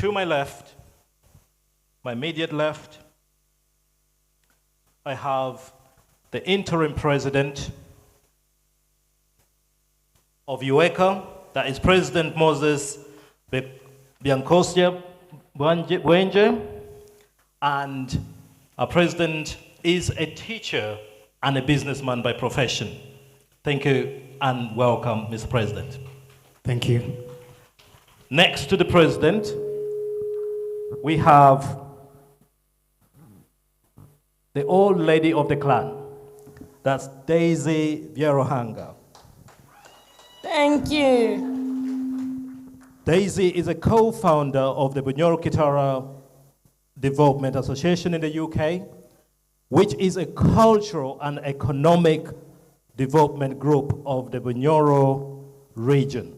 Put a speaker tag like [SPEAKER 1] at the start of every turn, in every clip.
[SPEAKER 1] To my left, my immediate left, I have the interim president of UEUKA, that is President Moses Biancosia Buenje, and our president is a teacher and a businessman by profession. Thank you and welcome, Mr. President.
[SPEAKER 2] Thank you.
[SPEAKER 1] Next to the president, we have the old lady of the clan. That's Daisy Vierohanga.
[SPEAKER 3] Thank you.
[SPEAKER 1] Daisy is a co-founder of the Bunyoro Kitara Development Association in the UK, which is a cultural and economic development group of the Bunyoro region.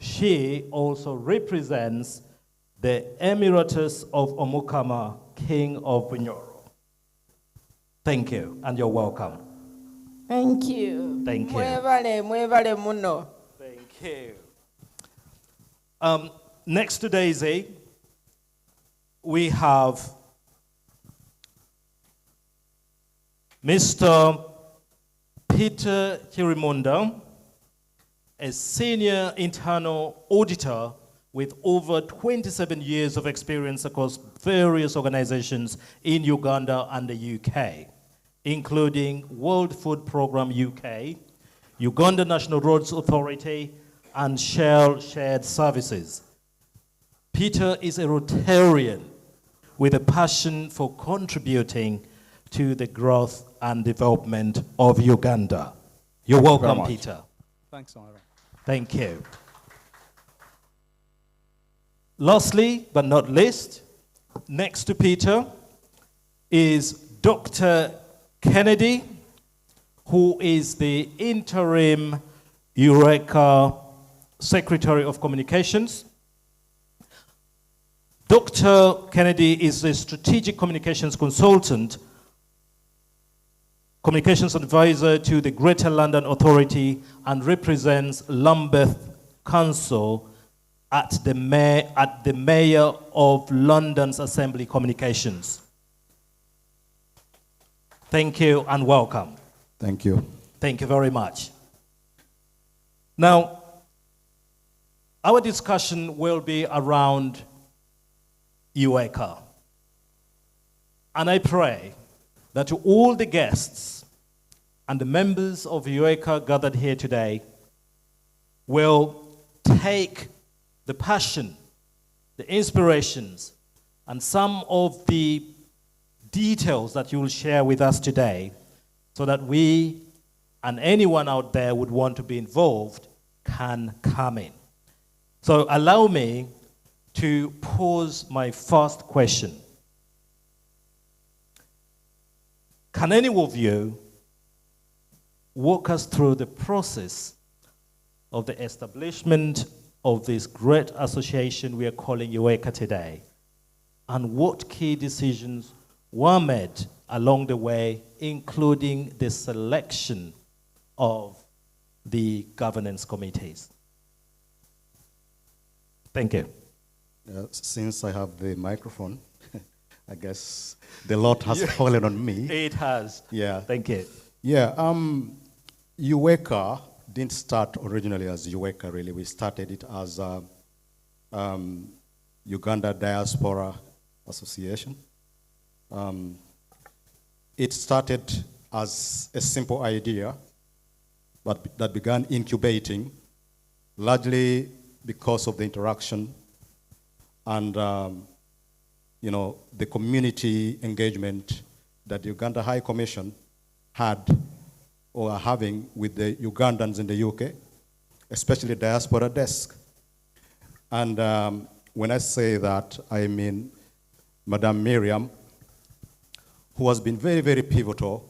[SPEAKER 1] She also represents the Emiratus of Omukama, King of Bunyoro. Thank you, and you're welcome.
[SPEAKER 3] Thank you.
[SPEAKER 1] Thank you.
[SPEAKER 3] Mwevale muno.
[SPEAKER 1] Thank you. Next to Daisy, we have Mr. Peter Chirimunda, a senior internal auditor with over 27 years of experience across various organizations in Uganda and the UK, including World Food Programme UK, Uganda National Roads Authority, and Shell Shared Services. Peter is a Rotarian with a passion for contributing to the growth and development of Uganda. You're welcome, Peter.
[SPEAKER 2] Thanks, Ira.
[SPEAKER 1] Thank you. Lastly, but not least, next to Peter is Dr. Kennedy, who is the interim UEUKA Secretary of Communications. Dr. Kennedy is a strategic communications consultant, communications advisor to the Greater London Authority, and represents Lambeth Council at the Mayor of London's Assembly Communications. Thank you and welcome.
[SPEAKER 4] Thank you.
[SPEAKER 1] Thank you very much. Now, our discussion will be around UEUKA. And I pray that to all the guests and the members of UEUKA gathered here today will take the passion, the inspirations, and some of the details that you will share with us today so that we and anyone out there would want to be involved can come in. So allow me to pose my first question. Can any of you walk us through the process of the establishment of this great association we are calling UEUKA today, and what key decisions were made along the way, including the selection of the governance committees? Thank you.
[SPEAKER 4] Since I have the microphone, I guess the lot has fallen on me.
[SPEAKER 1] It has.
[SPEAKER 4] Yeah.
[SPEAKER 1] Thank you.
[SPEAKER 4] Yeah. UEUKA didn't start originally as UEUKA, really. We started it as Uganda Diaspora Association. It started as a simple idea, but that began incubating, largely because of the interaction and the community engagement that the Uganda High Commission had or are having with the Ugandans in the UK, especially the diaspora desk. And when I say that, I mean Madame Miriam, who has been very, very pivotal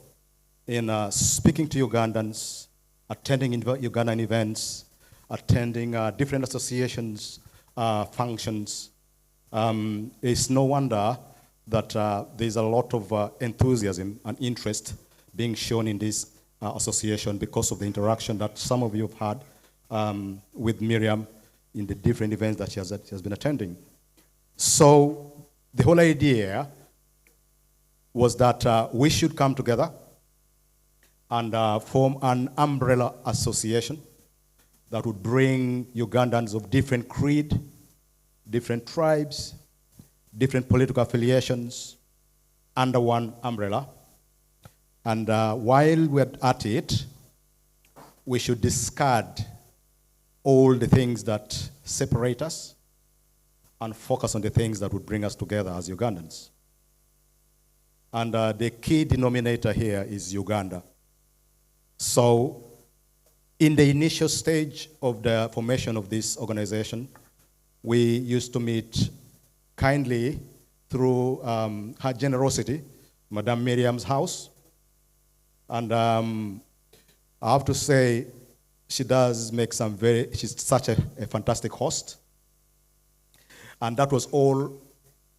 [SPEAKER 4] in speaking to Ugandans, attending Ugandan events, attending different associations, functions. It's no wonder that there's a lot of enthusiasm and interest being shown in this association because of the interaction that some of you have had with Miriam in the different events that she has been attending. So the whole idea was that we should come together and form an umbrella association that would bring Ugandans of different creed, different tribes, different political affiliations under one umbrella. And while we're at it, we should discard all the things that separate us and focus on the things that would bring us together as Ugandans. And the key denominator here is Uganda. So in the initial stage of the formation of this organization, we used to meet kindly through her generosity, Madame Miriam's house. And I have to say, she does make she's such a fantastic host. And that was all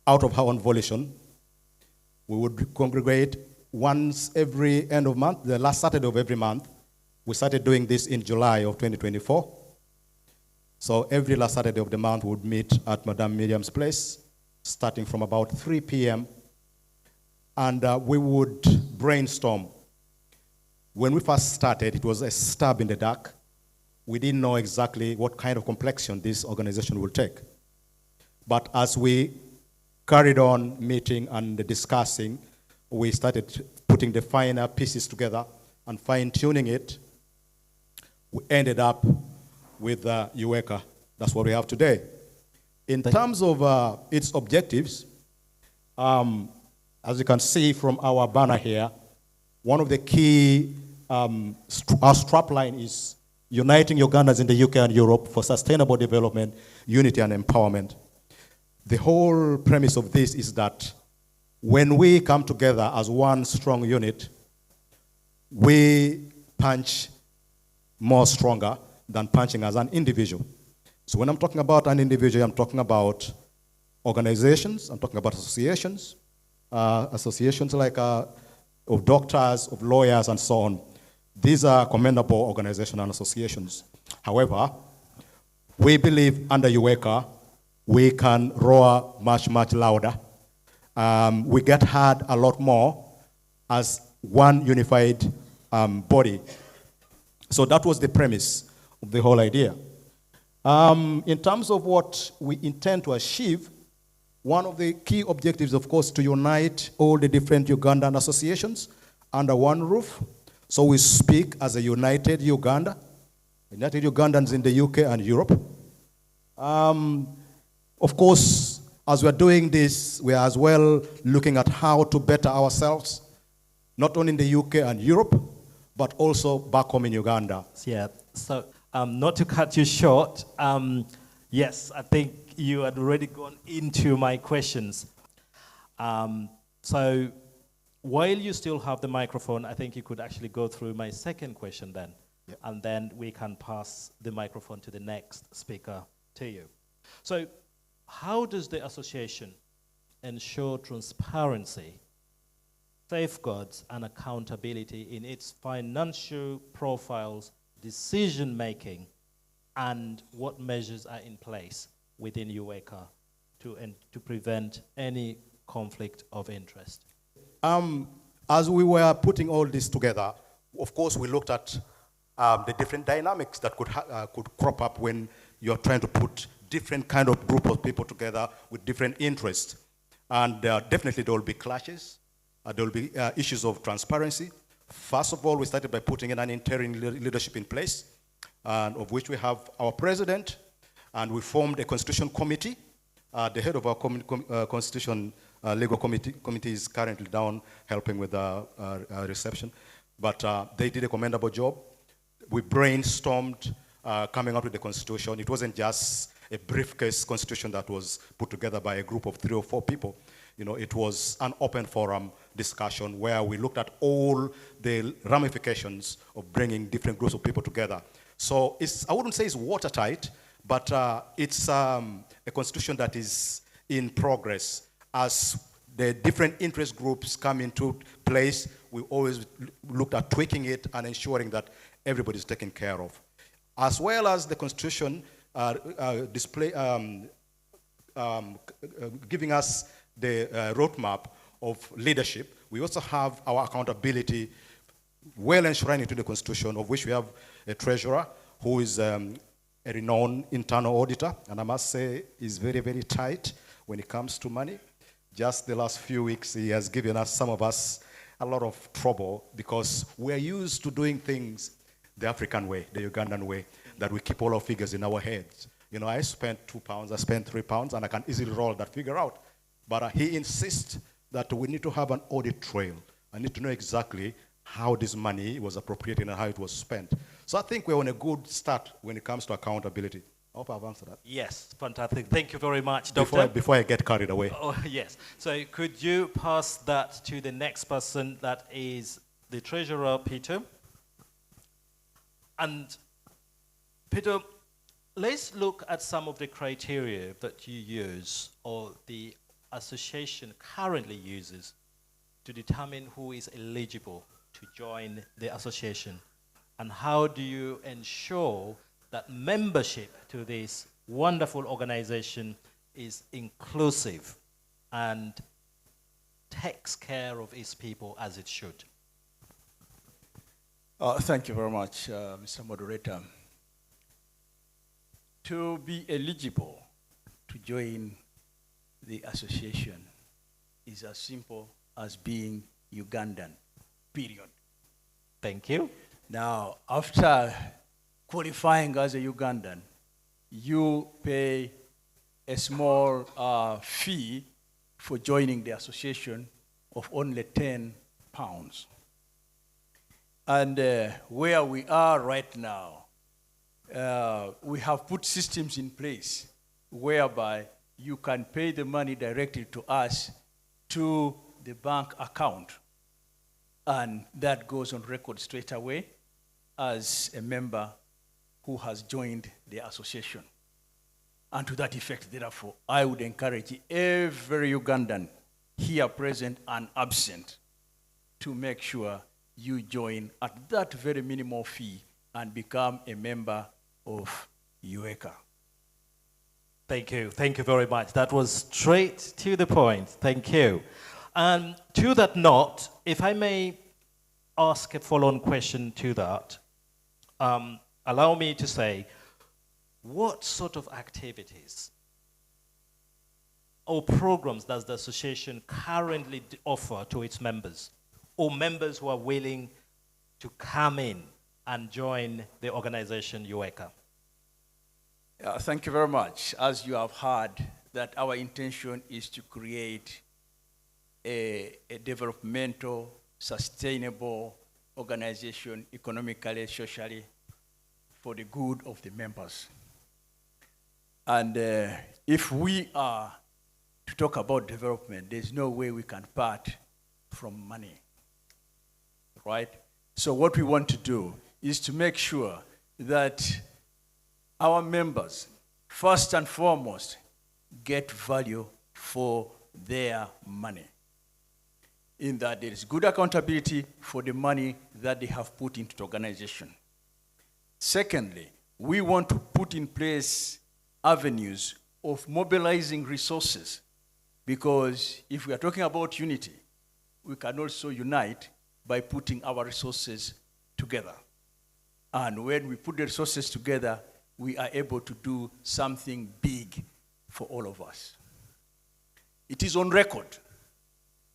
[SPEAKER 4] out of her own volition. We would congregate once every end of month, the last Saturday of every month. We started doing this in July of 2024. So every last Saturday of the month, we would meet at Madame Miriam's place, starting from about 3 p.m. And we would brainstorm. When we first started, it was a stab in the dark. We didn't know exactly what kind of complexion this organization will take. But as we carried on meeting and discussing, we started putting the finer pieces together and fine-tuning it. We ended up with UEUKA. That's what we have today. In terms of its objectives, as you can see from our banner here, one of the key, our strapline is uniting Ugandans in the UK and Europe for sustainable development, unity and empowerment. The whole premise of this is that when we come together as one strong unit, we punch more stronger than punching as an individual. So when I'm talking about an individual, I'm talking about organizations, I'm talking about associations, associations like of doctors, of lawyers, and so on. These are commendable organizations and associations. However, we believe under UEUKA, we can roar much, much louder. We get heard a lot more as one unified body. So that was the premise of the whole idea. In terms of what we intend to achieve, one of the key objectives, of course, to unite all the different Ugandan associations under one roof. So we speak as a united Uganda, united Ugandans in the UK and Europe. Of course, as we're doing this, we are as well looking at how to better ourselves, not only in the UK and Europe, but also back home in Uganda.
[SPEAKER 1] Yeah, so not to cut you short, yes, I think you had already gone into my questions. So while you still have the microphone, I think you could actually go through my second question then, yep. And then we can pass the microphone to the next speaker to you. So how does the association ensure transparency, safeguards, and accountability in its financial profiles, decision-making, and what measures are in place within UEUKA to prevent any conflict of interest?
[SPEAKER 4] As we were putting all this together, of course, we looked at the different dynamics that could crop up when you're trying to put different kind of group of people together with different interests. And definitely there will be clashes. There will be issues of transparency. First of all, we started by putting in an interim leadership in place, of which we have our president, and we formed a constitution committee. The head of our constitution legal committee is currently down helping with reception, but they did a commendable job. We brainstormed coming up with the constitution. It wasn't just a briefcase constitution that was put together by a group of 3 or 4 people. You know, it was an open forum discussion where we looked at all the ramifications of bringing different groups of people together. So I wouldn't say it's watertight, but it's a constitution that is in progress. As the different interest groups come into place, we always looked at tweaking it and ensuring that everybody's taken care of. As well as the constitution giving us the roadmap of leadership, we also have our accountability well enshrined into the Constitution, of which we have a treasurer who is a renowned internal auditor, and I must say is very, very tight when it comes to money. Just the last few weeks, he has given us, some of us, a lot of trouble because we're used to doing things the African way, the Ugandan way, that we keep all our figures in our heads. You know, I spent £2, I spent £3, and I can easily roll that figure out. But he insists that we need to have an audit trail. I need to know exactly how this money was appropriated and how it was spent. So I think we're on a good start when it comes to accountability. I hope I've answered that.
[SPEAKER 1] Yes, fantastic. Thank you very much, Doctor.
[SPEAKER 4] Before I get carried away.
[SPEAKER 1] Oh, yes. So could you pass that to the next person, that is the Treasurer, Peter? And Peter, let's look at some of the criteria that you use, or the association currently uses, to determine who is eligible to join the association. And how do you ensure that membership to this wonderful organization is inclusive and takes care of its people as it should?
[SPEAKER 5] Thank you very much, Mr. Moderator. To be eligible to join the association is as simple as being Ugandan, period.
[SPEAKER 1] Thank you.
[SPEAKER 5] Now, after qualifying as a Ugandan, you pay a small fee for joining the association of only £10. And where we are right now, we have put systems in place whereby you can pay the money directly to us to the bank account. And that goes on record straight away as a member who has joined the association. And to that effect, therefore, I would encourage every Ugandan here present and absent to make sure you join at that very minimal fee and become a member of UEUKA.
[SPEAKER 1] Thank you. Thank you very much. That was straight to the point. Thank you. And to that note, if I may ask a follow-on question to that, allow me to say, what sort of activities or programs does the association currently offer to its members, or members who are willing to come in and join the organization UEUKA?
[SPEAKER 5] Thank you very much. As you have heard, that our intention is to create a developmental, sustainable organization, economically, socially, for the good of the members. And if we are to talk about development, there's no way we can part from money, right? So what we want to do is to make sure that our members, first and foremost, get value for their money, in that there is good accountability for the money that they have put into the organization. Secondly, we want to put in place avenues of mobilizing resources, because if we are talking about unity, we can also unite by putting our resources together. And when we put the resources together, we are able to do something big for all of us. It is on record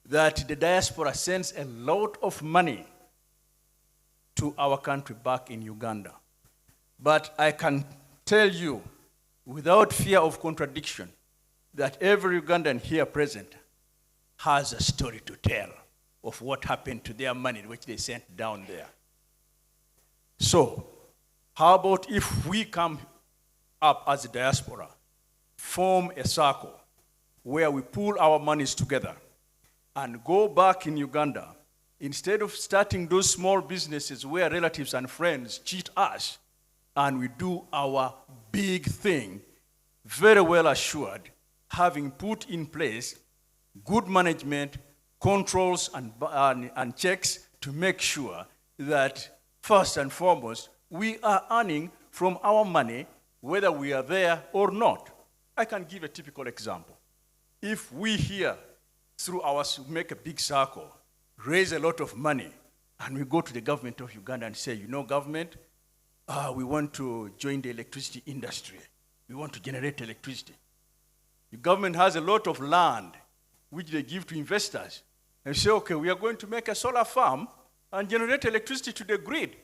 [SPEAKER 5] that the diaspora sends a lot of money to our country back in Uganda. But I can tell you, without fear of contradiction, that every Ugandan here present has a story to tell of what happened to their money which they sent down there. So, how about if we come up as a diaspora, form a circle where we pool our monies together and go back in Uganda, instead of starting those small businesses where relatives and friends cheat us, and we do our big thing, very well assured, having put in place good management, controls, and checks to make sure that, first and foremost, we are earning from our money, whether we are there or not. I can give a typical example. If we here, through our make a big circle, raise a lot of money, and we go to the government of Uganda and say, you know, government, we want to join the electricity industry. We want to generate electricity. The government has a lot of land which they give to investors. And say, okay, we are going to make a solar farm and generate electricity to the grid.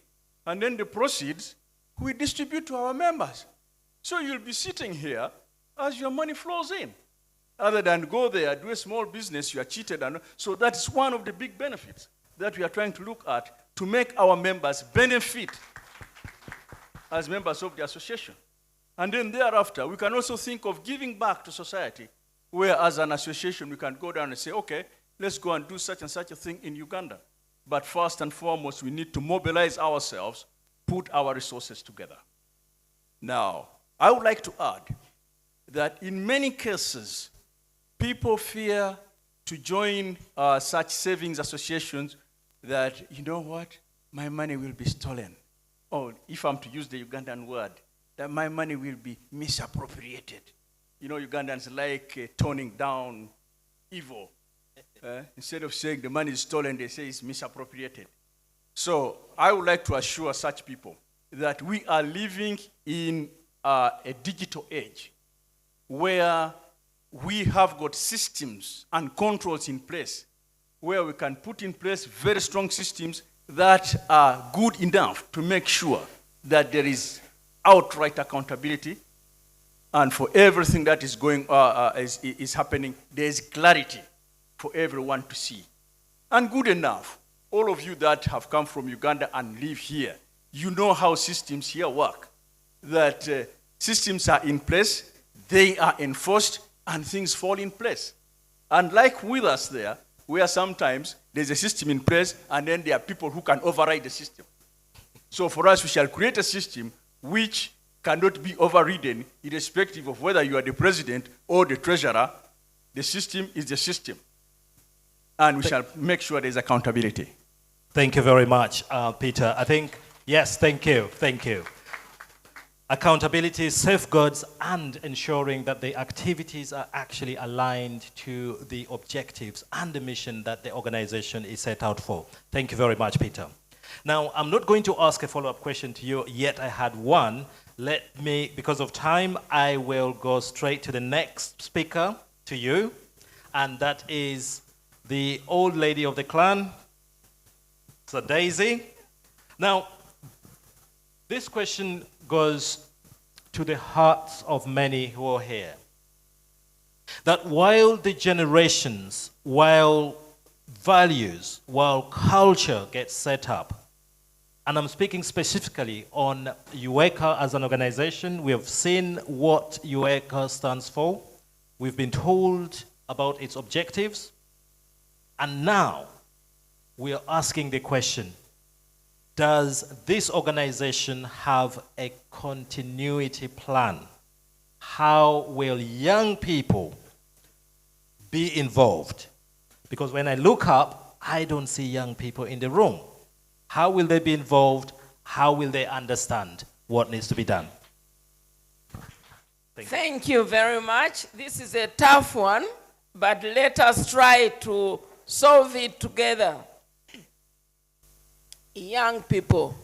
[SPEAKER 5] And then the proceeds we distribute to our members. So you'll be sitting here as your money flows in. Other than go there, do a small business, you are cheated. So that's one of the big benefits that we are trying to look at to make our members benefit as members of the association. And then thereafter, we can also think of giving back to society, where as an association, we can go down and say, okay, let's go and do such and such a thing in Uganda. But first and foremost, we need to mobilize ourselves, put our resources together. Now, I would like to add that in many cases, people fear to join such savings associations that, you know what, my money will be stolen. Or if I'm to use the Ugandan word, that my money will be misappropriated. You know, Ugandans like toning down evil. Instead of saying the money is stolen, they say it's misappropriated. So I would like to assure such people that we are living in a digital age where we have got systems and controls in place where we can put in place very strong systems that are good enough to make sure that there is outright accountability, and for everything that is going is happening, there is clarity for everyone to see. And good enough, all of you that have come from Uganda and live here, you know how systems here work. That systems are in place, they are enforced, and things fall in place. And like with us there, where sometimes there's a system in place, and then there are people who can override the system. So for us, we shall create a system which cannot be overridden, irrespective of whether you are the president or the treasurer. The system is the system. And we shall make sure there's accountability.
[SPEAKER 1] Thank you very much, Peter. I think, yes, thank you. Accountability, safeguards, and ensuring that the activities are actually aligned to the objectives and the mission that the organization is set out for. Thank you very much, Peter. Now, I'm not going to ask a follow-up question to you, yet I had one. Let me, because of time, I will go straight to the next speaker, to you, and that is the old lady of the clan, so Daisy. Now, this question goes to the hearts of many who are here. That while the generations, while values, while culture gets set up, and I'm speaking specifically on UEUKA as an organization, we have seen what UEUKA stands for. We've been told about its objectives, and now we are asking the question, does this organization have a continuity plan? How will young people be involved? Because when I look up, I don't see young people in the room. How will they be involved? How will they understand what needs to be done?
[SPEAKER 3] Thank you very much. This is a tough one, but let us try to solve it together. Young people.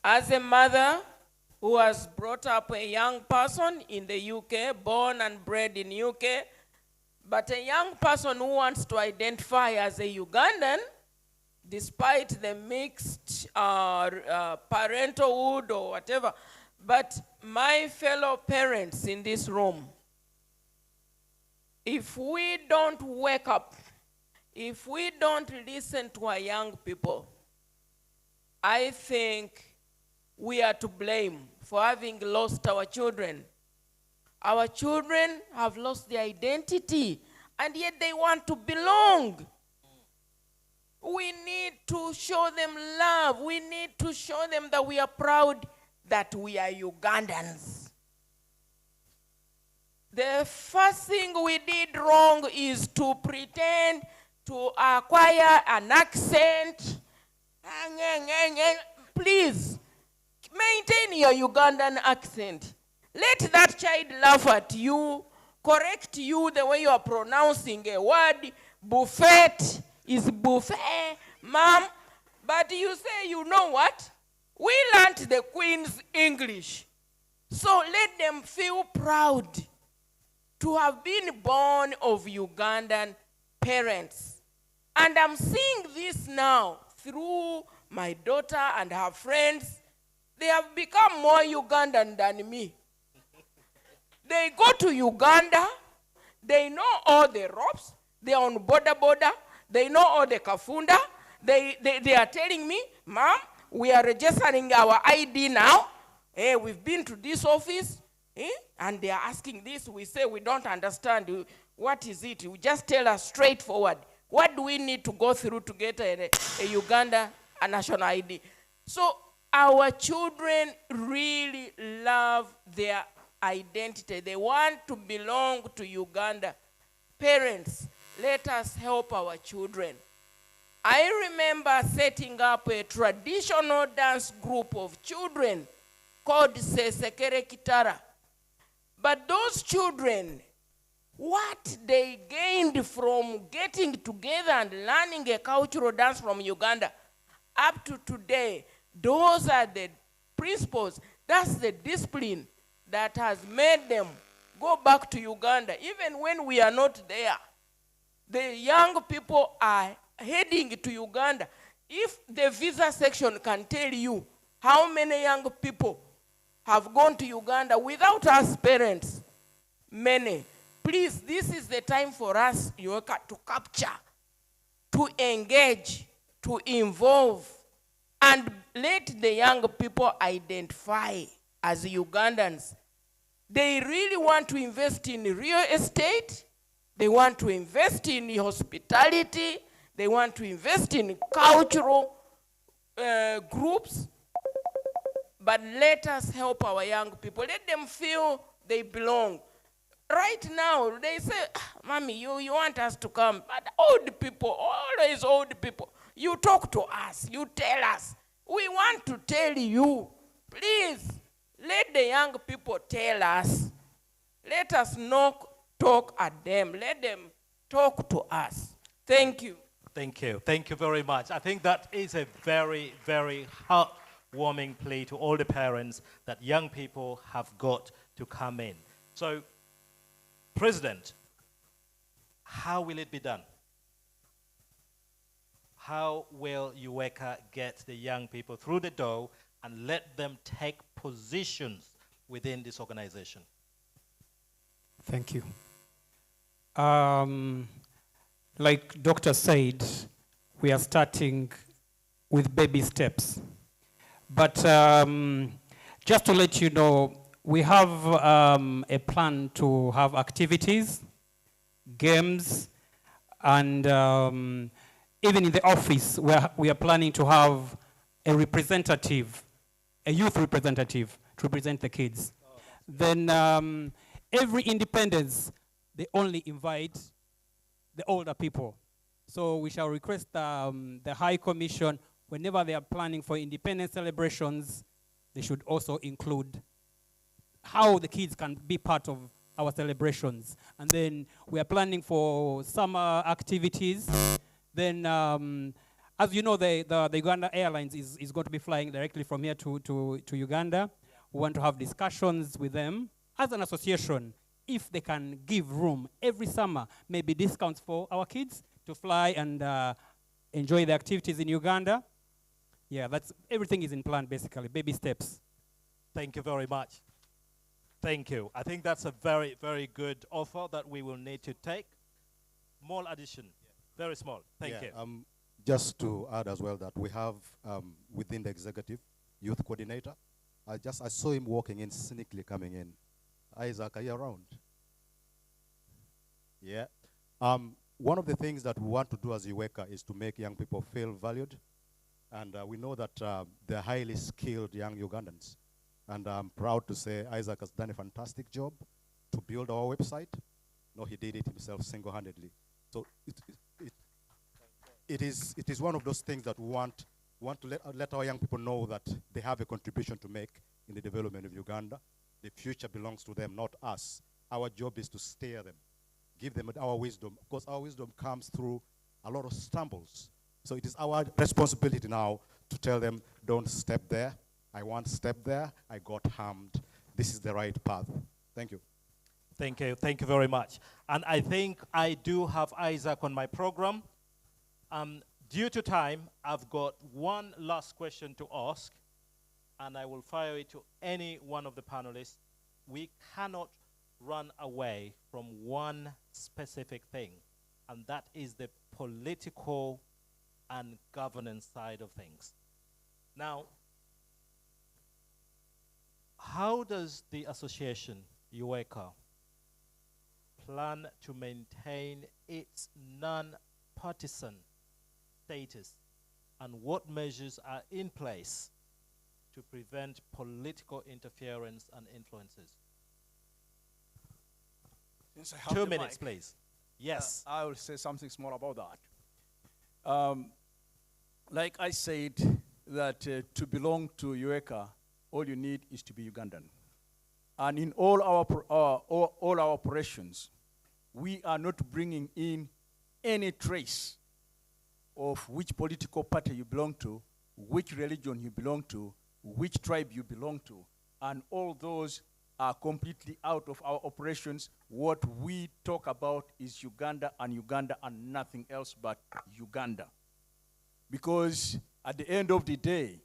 [SPEAKER 3] As a mother who has brought up a young person in the UK, born and bred in UK, but a young person who wants to identify as a Ugandan, despite the mixed parenthood or whatever. But my fellow parents in this room, if we don't wake up, if we don't listen to our young people, I think we are to blame for having lost our children. Our children have lost their identity, and yet they want to belong. We need to show them love. We need to show them that we are proud that we are Ugandans. The first thing we did wrong is to pretend to acquire an accent. Please, maintain your Ugandan accent. Let that child laugh at you, correct you the way you are pronouncing a word. Buffet is buffet, ma'am. But you say, you know what? We learned the Queen's English. So let them feel proud to have been born of Ugandan parents. And I'm seeing this now through my daughter and her friends. They have become more Ugandan than me. They go to Uganda, they know all the ropes, they are on border, they know all the kafunda. They are telling me, Mom, we are registering our ID now. We've been to this office, and they are asking this. We say we don't understand. What is it? You just tell us straightforward. What do we need to go through to get a Uganda national ID? So our children really love their identity. They want to belong to Uganda. Parents, let us help our children. I remember setting up a traditional dance group of children called Sesekere Kitara. But those children, what they gained from getting together and learning a cultural dance from Uganda, up to today, those are the principles, that's the discipline that has made them go back to Uganda. Even when we are not there, the young people are heading to Uganda. If the visa section can tell you how many young people have gone to Uganda without us parents, many. Please, this is the time for us, UEUKA, to capture, to engage, to involve, and let the young people identify as Ugandans. They really want to invest in real estate. They want to invest in hospitality. They want to invest in cultural groups. But let us help our young people. Let them feel they belong. Right now, they say, Mommy, you want us to come. But old people, always old people, you talk to us, you tell us. We want to tell you. Please, let the young people tell us. Let us not talk at them. Let them talk to us. Thank you.
[SPEAKER 1] Thank you. Thank you very much. I think that is a very, very heartwarming plea to all the parents that young people have got to come in. So, President, how will it be done? How will UEUKA get the young people through the door and let them take positions within this organization?
[SPEAKER 2] Thank you. Like Doctor said, we are starting with baby steps. But just to let you know, we have a plan to have activities, games, and even in the office, we are planning to have a representative, a youth representative to represent the kids. Then every independence, they only invite the older people. So we shall request the High Commission, whenever they are planning for independence celebrations, they should also include how the kids can be part of our celebrations. And then we are planning for summer activities. Then, as you know, the Uganda Airlines is going to be flying directly from here to Uganda. We want to have discussions with them as an association, if they can give room every summer, maybe discounts for our kids to fly and enjoy the activities in Uganda. Yeah, everything is in plan, basically, baby steps.
[SPEAKER 1] Thank you very much. Thank you. I think that's a very, very good offer that we will need to take. Small addition, very small. Thank you.
[SPEAKER 4] Just to add as well that we have within the executive youth coordinator. I saw him walking in, cynically coming in. Isaac, are you around? Yeah. One of the things that we want to do as UEUKA is to make young people feel valued. And we know that they're highly skilled young Ugandans. And I'm proud to say Isaac has done a fantastic job to build our website. No, he did it himself single-handedly. So it is one of those things that we want to let our young people know that they have a contribution to make in the development of Uganda. The future belongs to them, not us. Our job is to steer them, give them our wisdom, because our wisdom comes through a lot of stumbles. So it is our responsibility now to tell them, don't step there. I once stepped there, I got harmed. This is the right path. Thank you.
[SPEAKER 1] Thank you very much. And I think I do have Isaac on my program. Due to time, I've got one last question to ask, and I will fire it to any one of the panelists. We cannot run away from one specific thing, and that is the political and governance side of things. Now, how does the association, UEUKA, plan to maintain its non-partisan status, and what measures are in place to prevent political interference and influences?
[SPEAKER 5] Since I have
[SPEAKER 1] 2
[SPEAKER 5] the
[SPEAKER 1] minutes,
[SPEAKER 5] mic,
[SPEAKER 1] please. Yes.
[SPEAKER 5] I will say something small about that. Like I said, that to belong to UEUKA, all you need is to be Ugandan. And in all our operations, we are not bringing in any trace of which political party you belong to, which religion you belong to, which tribe you belong to, and all those are completely out of our operations. What we talk about is Uganda and nothing else but Uganda. Because at the end of the day,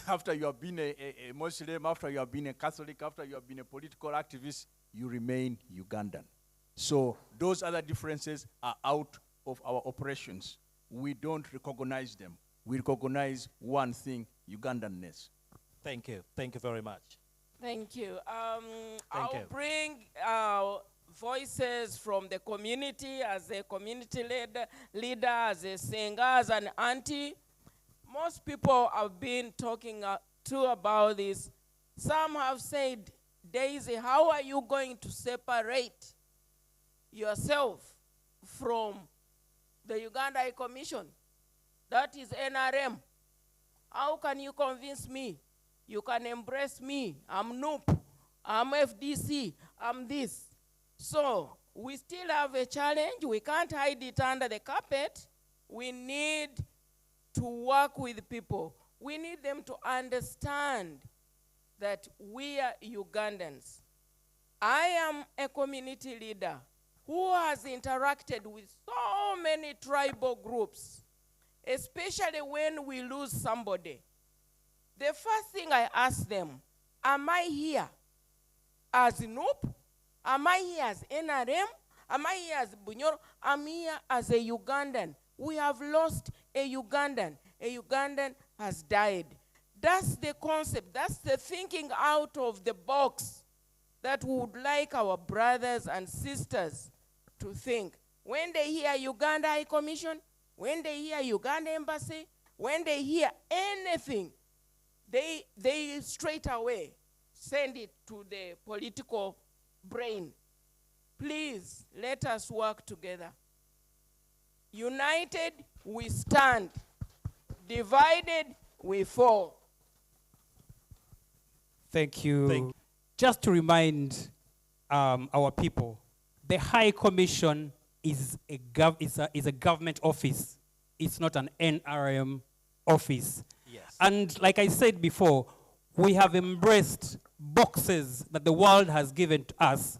[SPEAKER 5] after you have been a Muslim, after you have been a Catholic, after you have been a political activist, you remain Ugandan. So those other differences are out of our operations. We don't recognize them. We recognize one thing, Ugandanness.
[SPEAKER 1] Thank you. Thank you very much.
[SPEAKER 3] Thank you.
[SPEAKER 1] Thank
[SPEAKER 3] I'll
[SPEAKER 1] you.
[SPEAKER 3] bring voices from the community as a community leader, as a singer, as an auntie. Most people have been talking too about this. Some have said, Daisy, how are you going to separate yourself from the Uganda High Commission? That is NRM. How can you convince me? You can embrace me. I'm NUP. I'm FDC. I'm this. So we still have a challenge. We can't hide it under the carpet. We need to work with people. We need them to understand that we are Ugandans. I am a community leader who has interacted with so many tribal groups, especially when we lose somebody. The first thing I ask them, am I here as NUP? Am I here as NRM? Am I here as Bunyoro? I'm here as a Ugandan. We have lost a Ugandan. A Ugandan has died. That's the concept. That's the thinking out of the box that we would like our brothers and sisters to think. When they hear Uganda High Commission, when they hear Uganda Embassy, when they hear anything, they straight away send it to the political brain. Please, let us work together. United, we stand. Divided, we fall.
[SPEAKER 2] Thank you. Just to remind our people, the High Commission is a government office. It's not an NRM office.
[SPEAKER 1] Yes.
[SPEAKER 2] And like I said before, we have embraced boxes that the world has given to us.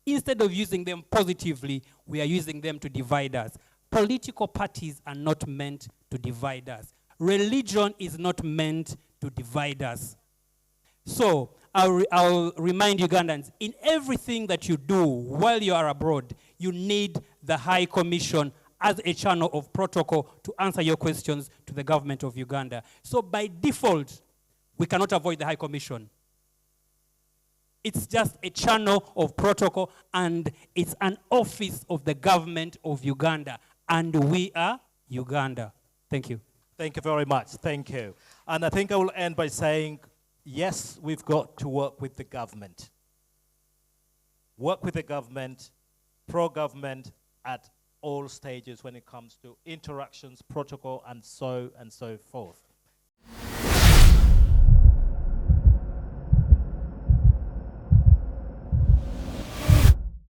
[SPEAKER 2] Instead of using them positively, we are using them to divide us. Political parties are not meant to divide us. Religion is not meant to divide us. So I'll remind Ugandans, in everything that you do while you are abroad, you need the High Commission as a channel of protocol to answer your questions to the government of Uganda. So by default, we cannot avoid the High Commission. It's just a channel of protocol, and it's an office of the government of Uganda, and we are Uganda. Thank you.
[SPEAKER 1] Thank you very much. Thank you. And I think I will end by saying, yes, we've got to work with the government. Work with the government, pro-government at all stages when it comes to interactions, protocol, and so forth.